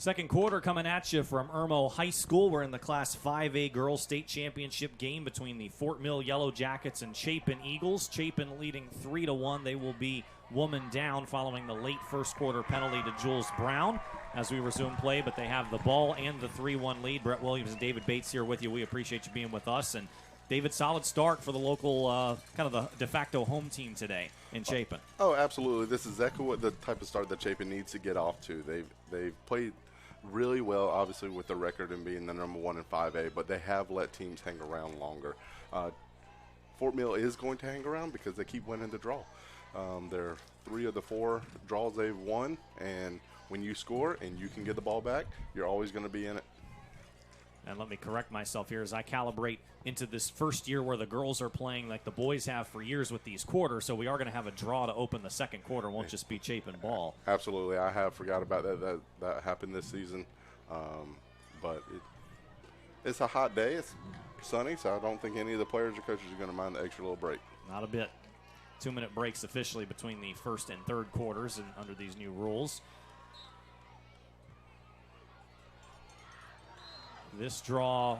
Second quarter coming at you from Irmo High School. We're in the Class 5A Girls State Championship game between the Fort Mill Yellow Jackets and Chapin Eagles. Chapin leading 3-1. They will be woman down following the late first quarter penalty to Jules Brown as we resume play, but they have the ball and the 3-1 lead. Brett Williams and David Bates here with you. We appreciate you being with us. And David, solid start for the local, kind of the de facto home team today in Chapin. Oh, absolutely. This is exactly what the type of start that Chapin needs to get off to. They've played really well, obviously, with the record and being the number 1 in 5A, but they have let teams hang around longer. Fort Mill is going to hang around because they keep winning the draw. They're 3 of the 4 draws they've won, and when you score and you can get the ball back, you're always going to be in it. And let me correct myself here as I calibrate into this first year where the girls are playing like the boys have for years with these quarters. So we are going to have a draw to open the second quarter. It won't just be Chapin ball. Absolutely. I have forgot about that. That happened this season. But it's a hot day. It's sunny, so I don't think any of the players or coaches are going to mind the extra little break. Not a bit. 2-minute breaks officially between the first and third quarters and under these new rules. This draw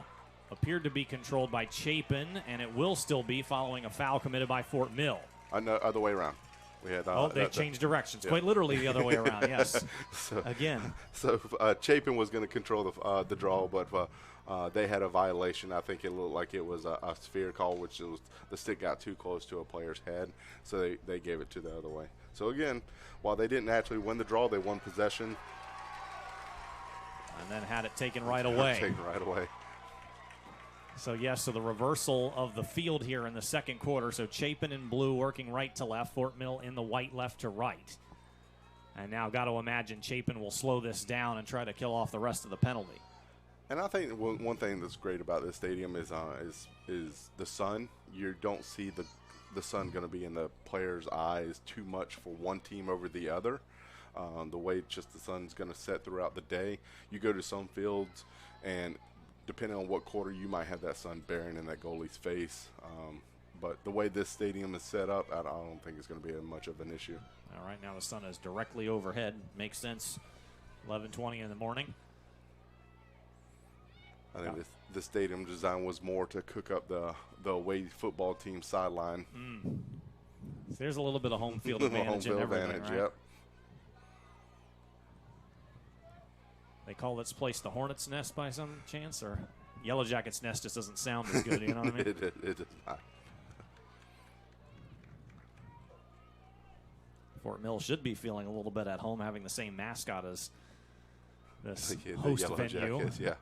appeared to be controlled by Chapin, and it will still be following a foul committed by Fort Mill. No, other way around. We had, they changed directions. Yeah. Quite literally the other way around, yes. So Chapin was going to control the draw, but they had a violation. I think it looked like it was a sphere call, which was the stick got too close to a player's head, so they gave it to the other way. So, again, while they didn't actually win the draw, they won possession. And then had it taken right away. So, yes, so the reversal of the field here in the second quarter. So Chapin in blue working right to left, Fort Mill in the white left to right. And now got to imagine Chapin will slow this down and try to kill off the rest of the penalty. And I think one thing that's great about this stadium is the sun. You don't see the sun going to be in the players' eyes too much for one team over the other. The way just the sun's going to set throughout the day. You go to some fields, and depending on what quarter, you might have that sun bearing in that goalie's face. But the way this stadium is set up, I don't think it's going to be much of an issue. All right, now the sun is directly overhead. Makes sense. 11:20 in the morning. I think this stadium design was more to cook up the away football team sideline. So there's a little bit of home field advantage in everything, right? Yep. They call this place the Hornet's Nest by some chance, or Yellow Jacket's Nest just doesn't sound as good, you know what I mean? It does not. Fort Mill should be feeling a little bit at home having the same mascot as this host venue. Jackets, yeah.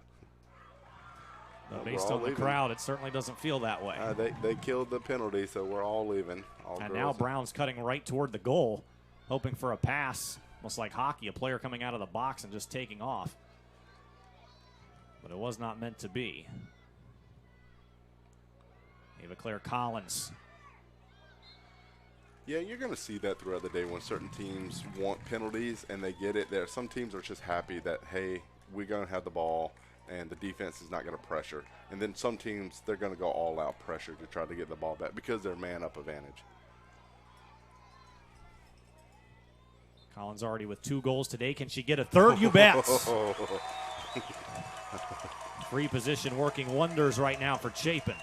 Based on the crowd, it certainly doesn't feel that way. They killed the penalty, so we're all leaving. And now Brown's cutting right toward the goal, hoping for a pass. Almost like hockey, a player coming out of the box and just taking off. But it was not meant to be. Ava Claire Collins. Yeah, you're going to see that throughout the day when certain teams want penalties and they get it. Some teams are just happy that, hey, we're going to have the ball and the defense is not going to pressure. And then some teams, they're going to go all-out pressure to try to get the ball back because they're man-up advantage. Collins already with 2 goals today. Can she get a third? You bet. Free position working wonders right now for Chapin.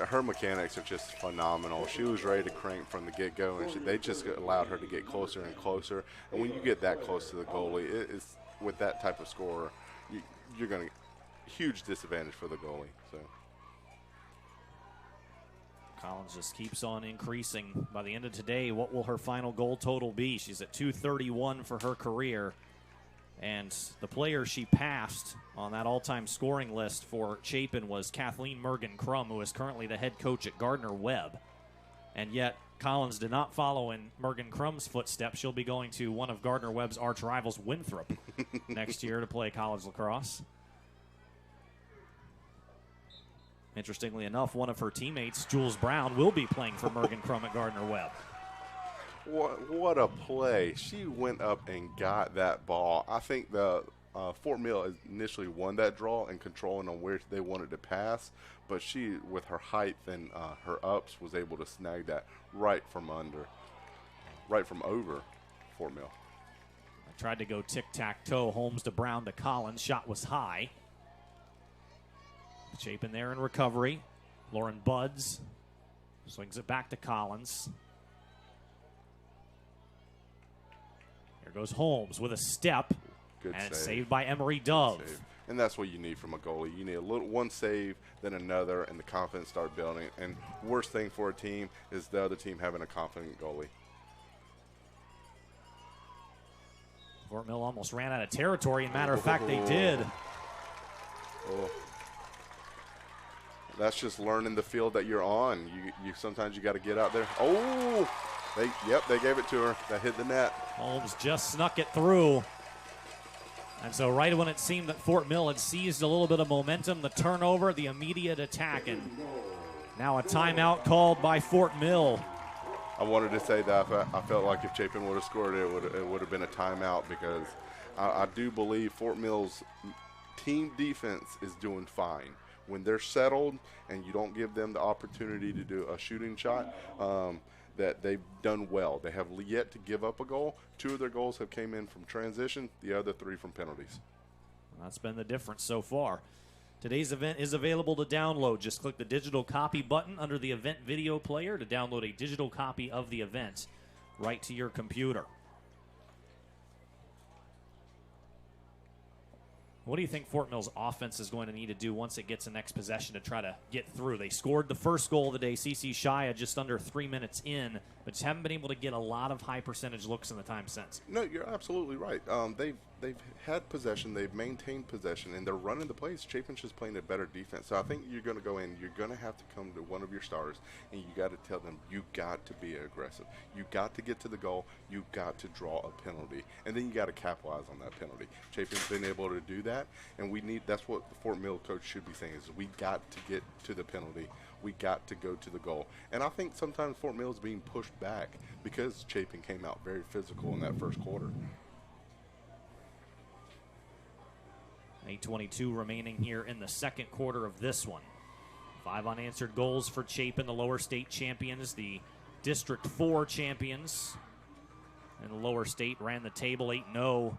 Her mechanics are just phenomenal. She was ready to crank from the get-go, and they just allowed her to get closer and closer. And when you get that close to the goalie, it's with that type of scorer, you're going to huge disadvantage for the goalie. So Collins just keeps on increasing. By the end of today, what will her final goal total be? She's at 231 for her career. And the player she passed on that all-time scoring list for Chapin was Kathleen Mergen-Crum, who is currently the head coach at Gardner-Webb. And yet Collins did not follow in Mergen-Crum's footsteps. She'll be going to one of Gardner-Webb's arch rivals, Winthrop, next year to play college lacrosse. Interestingly enough, one of her teammates, Jules Brown, will be playing for Mergen-Crum at Gardner-Webb. What a play. She went up and got that ball. I think the Fort Mill initially won that draw and controlling on where they wanted to pass, but she, with her height and her ups, was able to snag that right from over Fort Mill. Tried to go tic-tac-toe. Holmes to Brown to Collins. Shot was high. Chapin there in recovery. Lauren Buds swings it back to Collins. Here goes Holmes with a step. Good and save. It's saved by Emery Dove. And that's what you need from a goalie. You need one save, then another, and the confidence start building. And worst thing for a team is the other team having a confident goalie. Fort Mill almost ran out of territory. And matter of fact, they did. Oh. That's just learning the field that you're on. You sometimes you got to get out there. Oh, they gave it to her. That hit the net. Holmes just snuck it through. And so right when it seemed that Fort Mill had seized a little bit of momentum, the turnover, the immediate attack, and now a timeout called by Fort Mill. I wanted to say that I felt like if Chapin would have scored it would have been a timeout, because I do believe Fort Mill's team defense is doing fine. When they're settled and you don't give them the opportunity to do a shooting shot, that they've done well. They have yet to give up a goal. 2 of their goals have came in from transition, the other 3 from penalties. That's been the difference so far. Today's event is available to download. Just click the digital copy button under the event video player to download a digital copy of the event right to your computer. What do you think Fort Mill's offense is going to need to do once it gets the next possession to try to get through? They scored the first goal of the day, CC Shia, just under 3 minutes in, but just haven't been able to get a lot of high percentage looks in the time since. No, you're absolutely right. They've had possession, they've maintained possession, and they're running the plays. Chapin's just playing a better defense. So I think you're going to go in, you're going to have to come to one of your stars, and you got to tell them, you got to be aggressive. You got to get to the goal. You got to draw a penalty, and then you got to capitalize on that penalty. Chapin's been able to do that, and that's what the Fort Mill coach should be saying, is we got to get to the penalty. We got to go to the goal. And I think sometimes Fort Mill is being pushed back because Chapin came out very physical in that first quarter. 8:22 remaining here in the second quarter of this one. 5 unanswered goals for Chapin, the lower state champions, the District 4 champions. And the lower state ran the table 8-0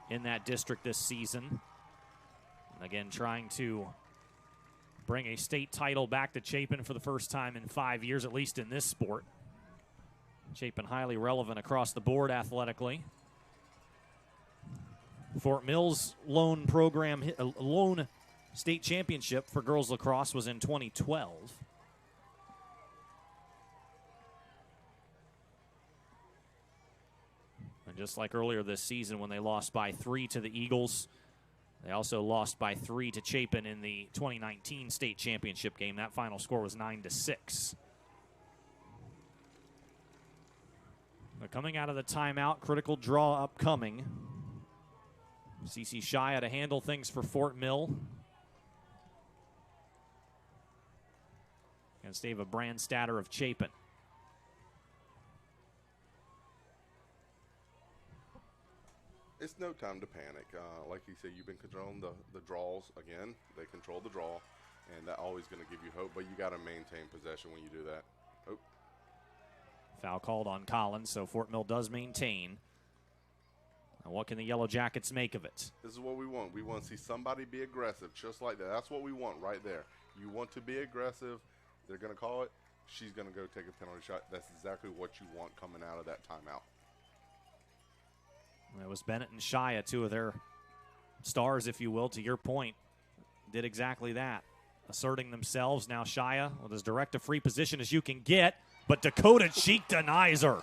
in that district this season. And again, trying to bring a state title back to Chapin for the first time in 5 years, at least in this sport. Chapin highly relevant across the board athletically. Fort Mill's lone state championship for girls lacrosse was in 2012. And just like earlier this season when they lost by 3 to the Eagles, they also lost by 3 to Chapin in the 2019 state championship game. That final score was 9-6. But coming out of the timeout, critical draw upcoming. CC Shia to handle things for Fort Mill. Against Ava Brandstatter of Chapin. It's no time to panic. Like you said, you've been controlling the draws again. They control the draw, and that's always going to give you hope, but you got to maintain possession when you do that. Oh. Foul called on Collins, so Fort Mill does maintain. Now what can the Yellow Jackets make of it? This is what we want. We want to see somebody be aggressive, just like that. That's what we want right there. You want to be aggressive. They're going to call it. She's going to go take a penalty shot. That's exactly what you want coming out of that timeout. It was Bennett and Shia, 2 of their stars, if you will, to your point, did exactly that. Asserting themselves. Now Shia with as direct a free position as you can get, but Dakota Cheek denies her.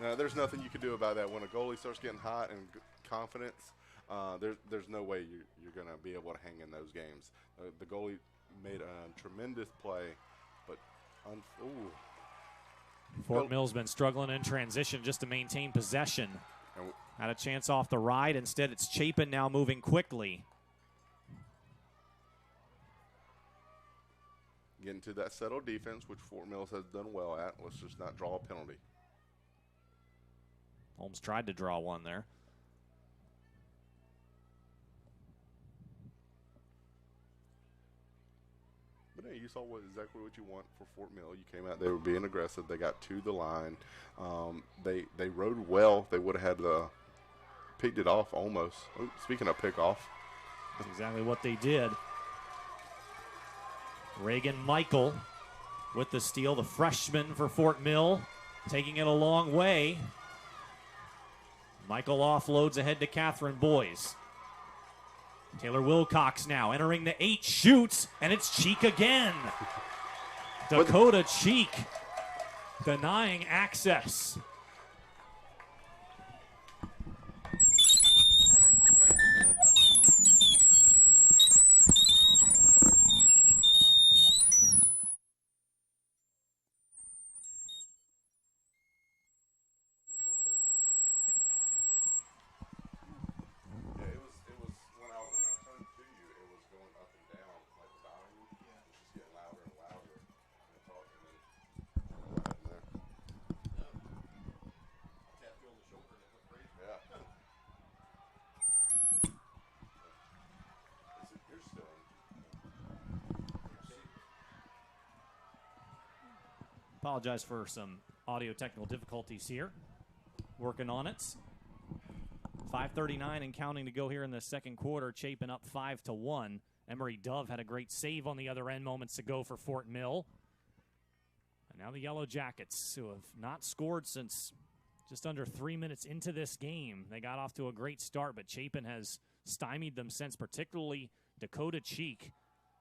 Now, there's nothing you can do about that. When a goalie starts getting hot and confidence, there's no way you're going to be able to hang in those games. The goalie made a tremendous play, but Fort Mill's been struggling in transition just to maintain possession. Had a chance off the ride. Instead, it's Chapin now moving quickly. Getting to that settled defense, which Fort Mill has done well at. Let's just not draw a penalty. Holmes tried to draw one there. But today. You saw exactly what you want for Fort Mill. You came out, they were being aggressive. They got to the line. They rode well. They would have had picked it off almost. Oh, speaking of pick off. That's exactly what they did. Reagan Michael with the steal, the freshman for Fort Mill, taking it a long way. Michael offloads ahead to Catherine Boys. Taylor Wilcox now entering the 8, shoots, and it's Cheek again. Dakota Cheek denying access. Apologize for some audio technical difficulties here. Working on it. 5:39 and counting to go here in the second quarter. Chapin up 5-1. Emery Dove had a great save on the other end moments ago for Fort Mill. And now the Yellow Jackets, who have not scored since just under 3 minutes into this game. They got off to a great start, but Chapin has stymied them since, particularly Dakota Cheek.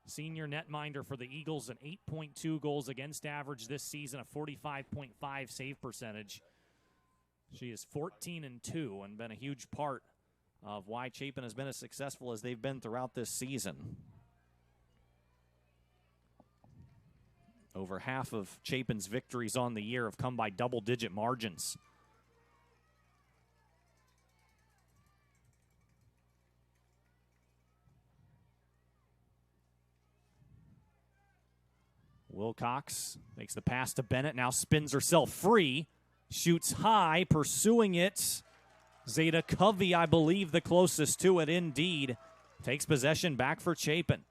Senior netminder for the Eagles, an 8.2 goals against average this season, a 45.5 save percentage. She is 14-2 and been a huge part of why Chapin has been as successful as they've been throughout this season. Over half of Chapin's victories on the year have come by double-digit margins. Wilcox makes the pass to Bennett, now spins herself free, shoots high, pursuing it. Zeta Covey, I believe, the closest to it indeed, takes possession back for Chapin.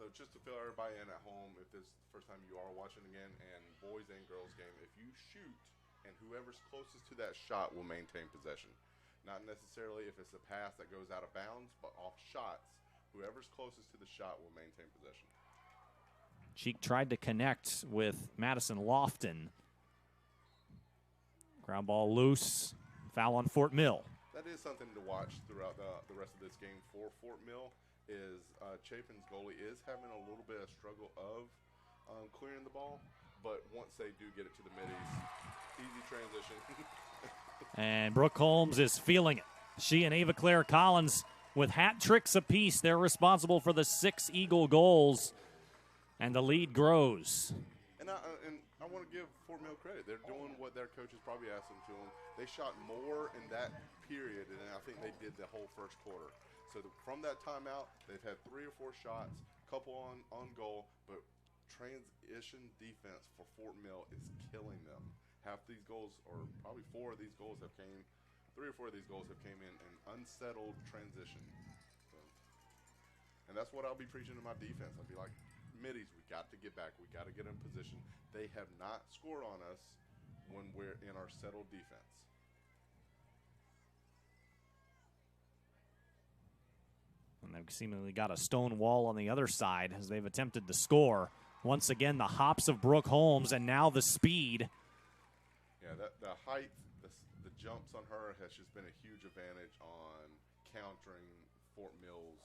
So just to fill everybody in at home, if this is the first time you are watching again, and boys and girls game, if you shoot and whoever's closest to that shot will maintain possession. Not necessarily if it's a pass that goes out of bounds, but off shots, whoever's closest to the shot will maintain possession. Cheek tried to connect with Madison Lofton. Ground ball loose. Foul on Fort Mill. That is something to watch throughout the rest of this game for Fort Mill. Is Chapin's goalie is having a little bit of struggle of clearing the ball, but once they do get it to the middies, easy transition. And Brooke Holmes is feeling it. She and Ava Claire Collins with hat tricks apiece. They're responsible for the 6 Eagle goals. And the lead grows. And I want to give Fort Mill credit. They're doing what their coaches probably asked them to them. They shot more in that period, and I think they did the whole first quarter. So from that timeout, they've had 3 or 4 shots, couple on goal, but transition defense for Fort Mill is killing them. Half these goals, or probably 4 of these goals have came, 3 or 4 of these goals have came in an unsettled transition. So, and that's what I'll be preaching to my defense. I'll be like, middies, we got to get back. We got to get in position. They have not scored on us when we're in our settled defense. And they've seemingly got a stone wall on the other side as they've attempted to score. Once again, the hops of Brooke Holmes, and now the speed. Yeah, the height, the jumps on her has just been a huge advantage on countering Fort Mill's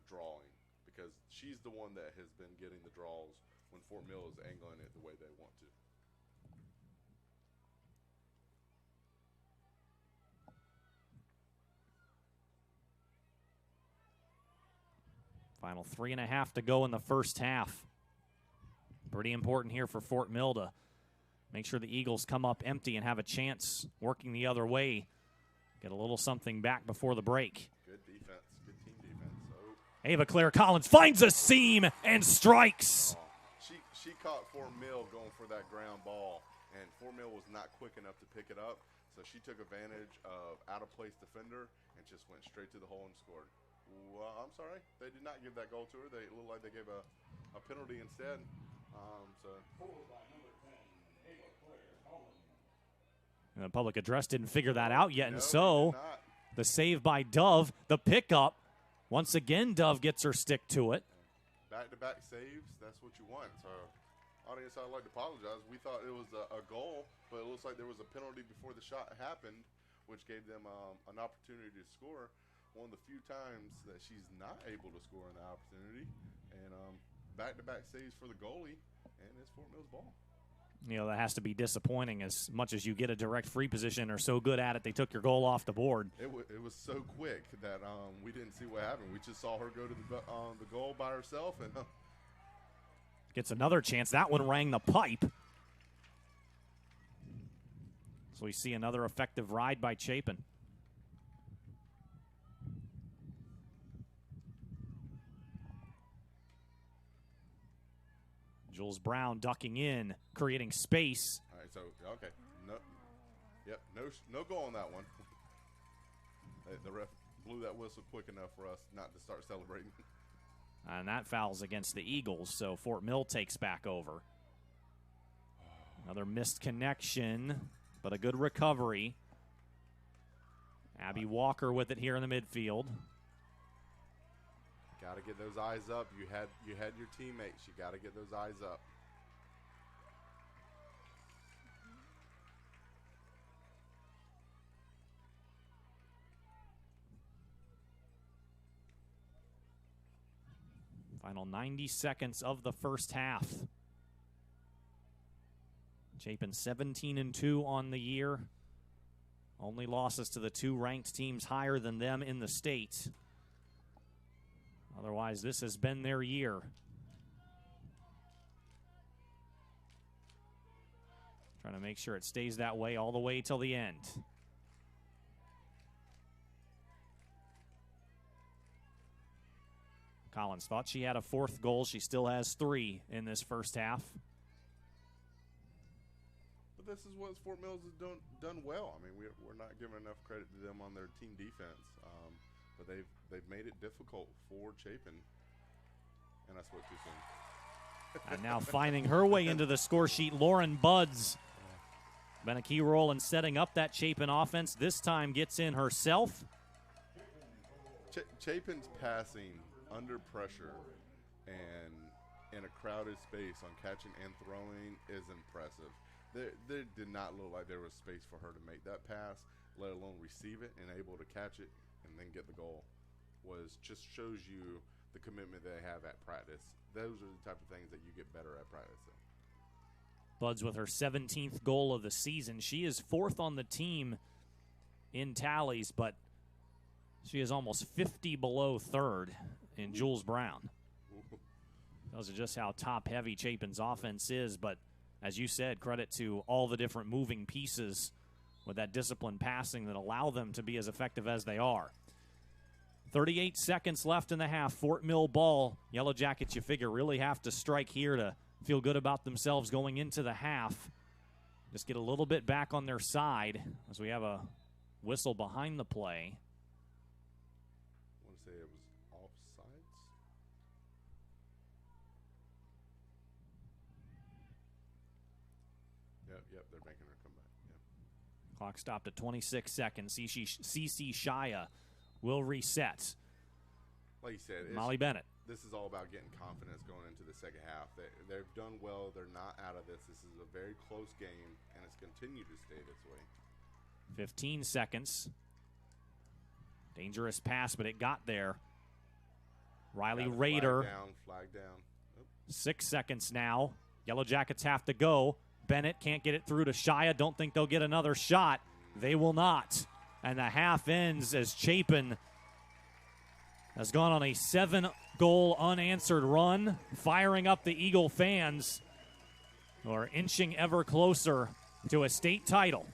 drawing. Because she's the one that has been getting the draws when Fort Mill is angling it the way they want to. Final 3.5 to go in the first half. Pretty important here for Fort Mill to make sure the Eagles come up empty and have a chance working the other way. Get a little something back before the break. Good defense. Good team defense. Oh. Ava Claire Collins finds a seam and strikes. Oh. She caught Fort Mill going for that ground ball, and Fort Mill was not quick enough to pick it up, so she took advantage of out-of-place defender and just went straight to the hole and scored. Well, I'm sorry. They did not give that goal to her. They looked like they gave a a penalty instead. And the public address didn't figure that out yet, No, and so the save by Dove, the pickup. Once again, Dove gets her stick to it. Back-to-back saves, that's what you want. So, audience, I'd like to apologize. We thought it was a goal, but it looks like there was a penalty before the shot happened, which gave them an opportunity to score. One of the few times that she's not able to score in the opportunity. And back-to-back saves for the goalie, and it's Fort Mill's ball. You know, that has to be disappointing as much as you get a direct free position or so good at it, they took your goal off the board. It was so quick that we didn't see what happened. We just saw her go to the goal by herself. And gets another chance. That one rang the pipe. So we see another effective ride by Chapin. Jules Brown ducking in, creating space. All right, so okay, no goal on that one. The ref blew that whistle quick enough for us not to start celebrating. And that foul's against the Eagles, so Fort Mill takes back over. Another missed connection, but a good recovery. Abby Walker with it here in the midfield. Got to get those eyes up. You had your teammates. You got to get those eyes up. Final 90 seconds of the first half. Chapin 17-2 on the year. Only losses to the two ranked teams higher than them in the state. Otherwise, this has been their year. Trying to make sure it stays that way all the way till the end. Collins thought she had a fourth goal. She still has 3 in this first half. But this is what Fort Mills has done well. I mean, we're not giving enough credit to them on their team defense. But they've made it difficult for Chapin. And I spoke too soon. And now finding her way into the score sheet, Lauren Buds. Been a key role in setting up that Chapin offense. This time gets in herself. Chapin's passing under pressure and in a crowded space on catching and throwing is impressive. There did not look like there was space for her to make that pass, let alone receive it and able to catch it and then get the goal. Just shows you the commitment they have at practice. Those are the type of things that you get better at practice. Buds with her 17th goal of the season. She is 4th on the team in tallies, but she is almost 50 below 3rd in Jules Brown. Those are just how top-heavy Chapin's offense is, but as you said, credit to all the different moving pieces with that disciplined passing that allow them to be as effective as they are. 38 seconds left in the half. Fort Mill ball. Yellow Jackets, you figure, really have to strike here to feel good about themselves going into the half. Just get a little bit back on their side as we have a whistle behind the play. I want to say it was offsides. Yep, they're making her come back. Yep. Clock stopped at 26 seconds. CC Shia will reset. Like you said, Molly Bennett. This is all about getting confidence going into the second half. They've done well. They're not out of this. This is a very close game, and it's continued to stay this way. 15 seconds. Dangerous pass, but it got there. Riley Rader. Flag down. Oh. 6 seconds now. Yellow Jackets have to go. Bennett can't get it through to Shia. Don't think they'll get another shot. They will not. And the half ends as Chapin has gone on a 7-goal unanswered run, firing up the Eagle fans who are inching ever closer to a state title.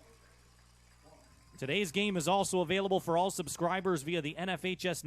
Today's game is also available for all subscribers via the NFHS